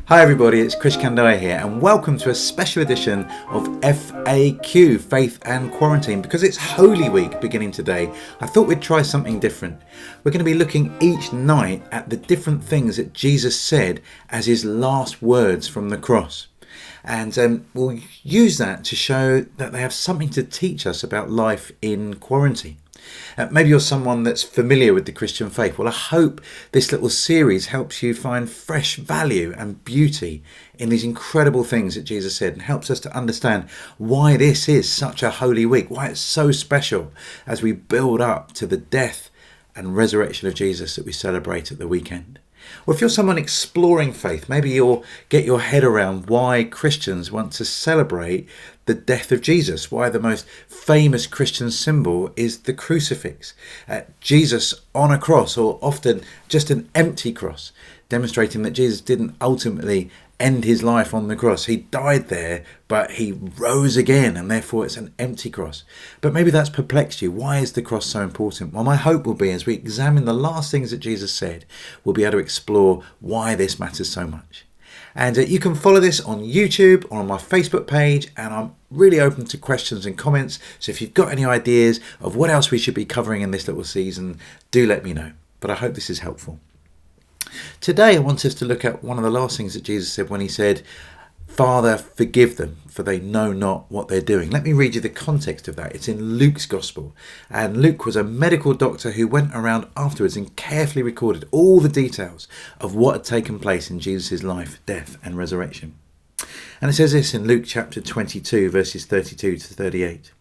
Hi everybody, it's Krish Kandai here and welcome to a special edition of FAQ, Faith and Quarantine. Because it's Holy Week beginning today, I thought we'd try something different. We're going to be looking each night at the different things that Jesus said as his last words from the cross. And we'll use that to show that they have something to teach us about life in quarantine. Maybe you're someone that's familiar with the Christian faith. Well, I hope this little series helps you find fresh value and beauty in these incredible things that Jesus said and helps us to understand why this is such a holy week, why it's so special as we build up to the death and resurrection of Jesus that we celebrate at the weekend. Or if you're someone exploring faith, maybe you'll get your head around why Christians want to celebrate the death of Jesus, why the most famous Christian symbol is the crucifix. Jesus on a cross, or often just an empty cross, demonstrating that Jesus didn't ultimately end his life on the cross. He died there, but he rose again, and therefore it's an empty cross. But maybe that's perplexed you. Why is the cross so important? Well, my hope will be as we examine the last things that Jesus said, we'll be able to explore why this matters so much. And you can follow this on YouTube or on my Facebook page, and I'm really open to questions and comments. So if you've got any ideas of what else we should be covering in this little season, do let me know. But I hope this is helpful. Today I want us to look at one of the last things that Jesus said when he said, "Father, forgive them, for they know not what they're doing." Let me read you the context of that. It's in Luke's Gospel. And Luke was a medical doctor who went around afterwards and carefully recorded all the details of what had taken place in Jesus' life, death and resurrection. And it says this in Luke chapter 22, verses 32 to 38.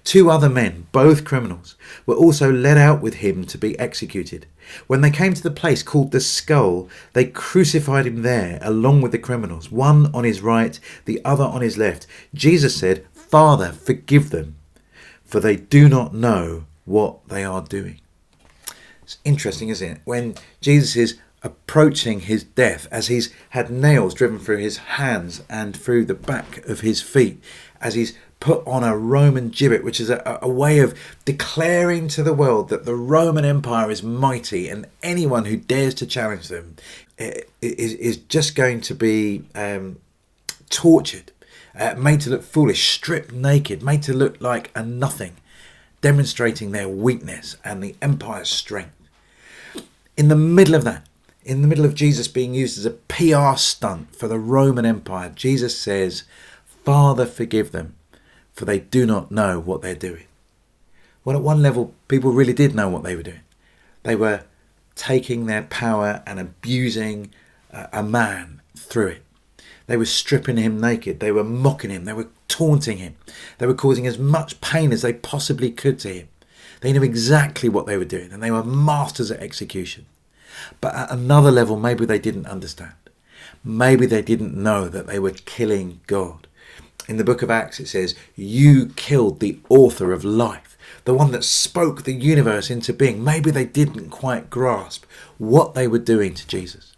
"Two other men, both criminals, were also led out with him to be executed. When they came to the place called the Skull, they crucified him there along with the criminals, one on his right, the other on his left. Jesus said, 'Father, forgive them, for they do not know what they are doing.'" It's interesting, isn't it? When Jesus is approaching his death, as he's had nails driven through his hands and through the back of his feet, as he's put on a Roman gibbet, which is a way of declaring to the world that the Roman Empire is mighty, and anyone who dares to challenge them is just going to be tortured, made to look foolish, stripped naked, made to look like a nothing, demonstrating their weakness and the empire's strength. In the middle of that, in the middle of Jesus being used as a PR stunt for the Roman Empire, Jesus says, "Father, forgive them, for they do not know what they're doing." Well, at one level, people really did know what they were doing. They were taking their power and abusing a man through it. They were stripping him naked. They were mocking him. They were taunting him. They were causing as much pain as they possibly could to him. They knew exactly what they were doing, and they were masters at execution. But at another level, maybe they didn't understand. Maybe they didn't know that they were killing God. In the book of Acts, it says, "You killed the author of life," the one that spoke the universe into being. Maybe they didn't quite grasp what they were doing to Jesus.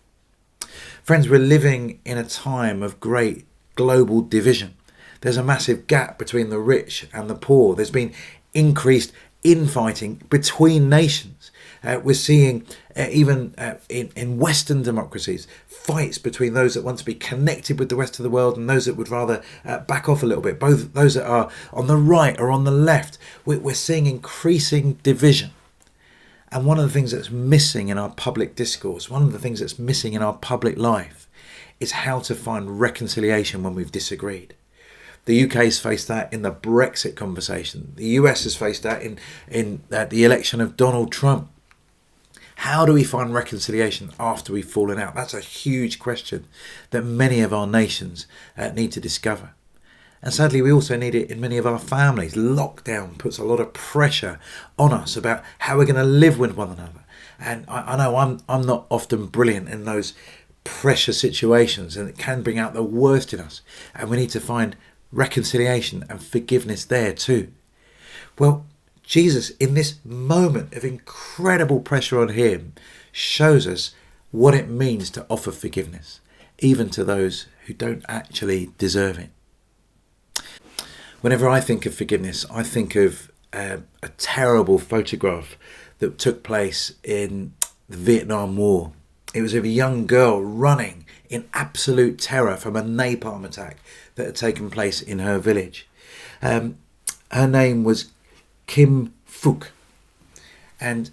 Friends, we're living in a time of great global division. There's a massive gap between the rich and the poor. There's been increased infighting between nations. We're seeing even in Western democracies, fights between those that want to be connected with the rest of the world and those that would rather back off a little bit. Both those that are on the right or on the left. We're seeing increasing division. And one of the things that's missing in our public discourse, one of the things that's missing in our public life, is how to find reconciliation when we've disagreed. The UK's faced that in the Brexit conversation. The US has faced that in the election of Donald Trump. How do we find reconciliation after we've fallen out? That's a huge question that many of our nations need to discover. And sadly, we also need it in many of our families. Lockdown puts a lot of pressure on us about how we're going to live with one another. And I know I'm not often brilliant in those pressure situations, and it can bring out the worst in us. And we need to find reconciliation and forgiveness there too. Well, Jesus, in this moment of incredible pressure on him, shows us what it means to offer forgiveness, even to those who don't actually deserve it. Whenever I think of forgiveness, I think of a terrible photograph that took place in the Vietnam War It was of a young girl running in absolute terror from a napalm attack that had taken place in her village. Her name was Kim Phuc, and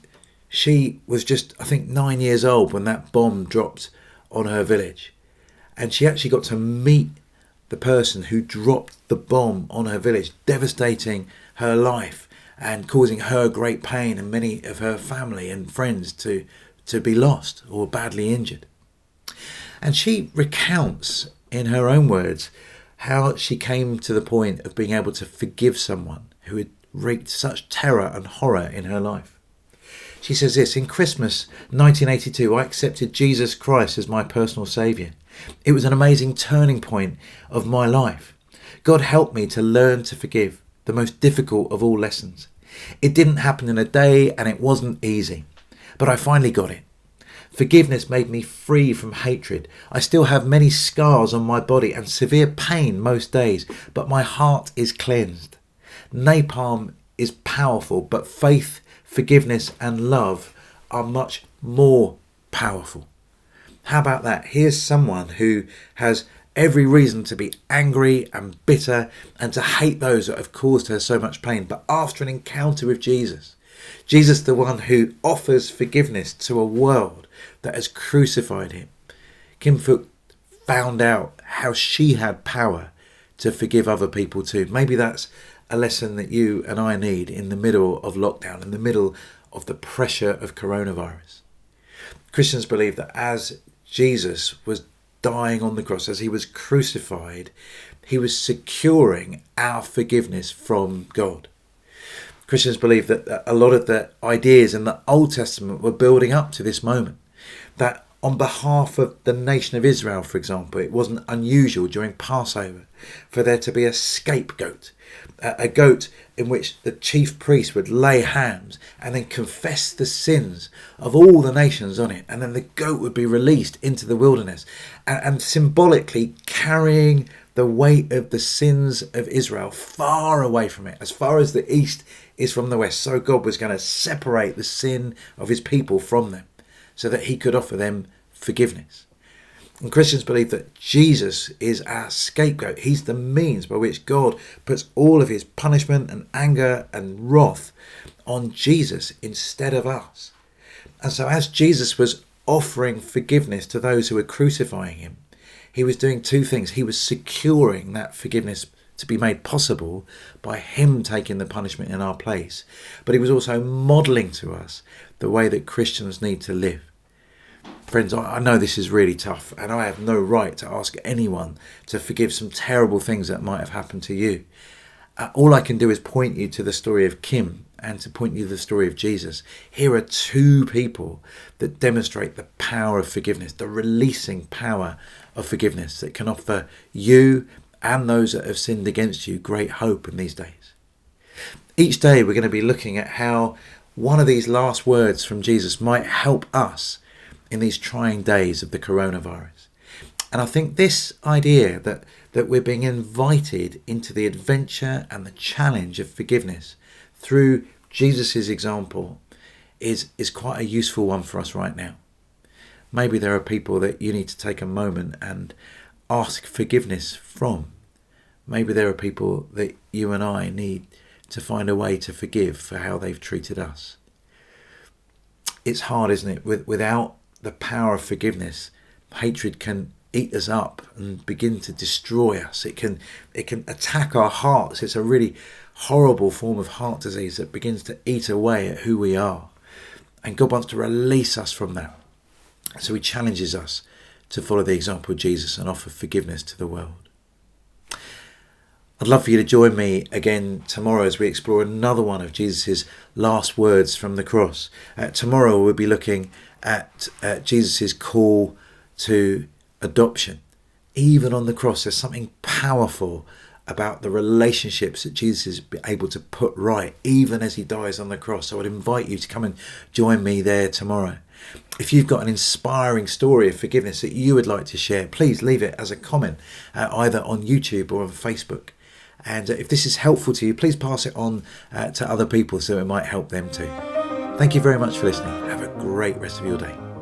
she was just, I think, 9 years old when that bomb dropped on her village. And she actually got to meet the person who dropped the bomb on her village, devastating her life and causing her great pain and many of her family and friends to be lost or badly injured. And she recounts in her own words how she came to the point of being able to forgive someone who had wreaked such terror and horror in her life. She says this: in Christmas 1982, I accepted Jesus Christ as my personal saviour. It was an amazing turning point of my life. God helped me to learn to forgive, the most difficult of all lessons. It didn't happen in a day and it wasn't easy, but I finally got it. Forgiveness made me free from hatred. I still have many scars on my body and severe pain most days, but my heart is cleansed. Napalm is powerful, but faith, forgiveness and love are much more powerful. How about that? Here's someone who has every reason to be angry and bitter and to hate those that have caused her so much pain. But after an encounter with Jesus, the one who offers forgiveness to a world that has crucified him, Kim Phuc found out how she had power to forgive other people too. Maybe that's a lesson that you and I need in the middle of lockdown, in the middle of the pressure of coronavirus. Christians believe that as Jesus was dying on the cross, as he was crucified, he was securing our forgiveness from God. Christians believe that a lot of the ideas in the Old Testament were building up to this moment. That on behalf of the nation of Israel, for example, it wasn't unusual during Passover for there to be a scapegoat, a goat in which the chief priest would lay hands and then confess the sins of all the nations on it. And then the goat would be released into the wilderness and symbolically carrying the weight of the sins of Israel far away from it, as far as the east is from the west. So God was going to separate the sin of his people from them so that he could offer them forgiveness. And Christians believe that Jesus is our scapegoat. He's the means by which God puts all of his punishment and anger and wrath on Jesus instead of us. And so as Jesus was offering forgiveness to those who were crucifying him, he was doing two things. He was securing that forgiveness to be made possible by him taking the punishment in our place. But he was also modelling to us the way that Christians need to live. Friends, I know this is really tough, and I have no right to ask anyone to forgive some terrible things that might have happened to you. All I can do is point you to the story of Kim and to point you to the story of Jesus. Here are two people that demonstrate the power of forgiveness, the releasing power of forgiveness that can offer you and those that have sinned against you great hope in these days. Each day we're going to be looking at how one of these last words from Jesus might help us in these trying days of the coronavirus. And I think this idea that we're being invited into the adventure and the challenge of forgiveness through Jesus's example is quite a useful one for us right now. Maybe there are people that you need to take a moment and ask forgiveness from. Maybe there are people that you and I need to find a way to forgive for how they've treated us. It's hard, isn't it? Without the power of forgiveness, hatred can eat us up and begin to destroy us. It can attack our hearts. It's a really horrible form of heart disease that begins to eat away at who we are. And God wants to release us from that. So he challenges us to follow the example of Jesus and offer forgiveness to the world. I'd love for you to join me again tomorrow as we explore another one of Jesus' last words from the cross. Tomorrow we'll be looking at Jesus' call to adoption. Even on the cross, there's something powerful about the relationships that Jesus is able to put right, even as he dies on the cross. So I'd invite you to come and join me there tomorrow. If you've got an inspiring story of forgiveness that you would like to share, please leave it as a comment, either on YouTube or on Facebook. And if this is helpful to you, please pass it on to other people so it might help them too. Thank you very much for listening. Have a great rest of your day.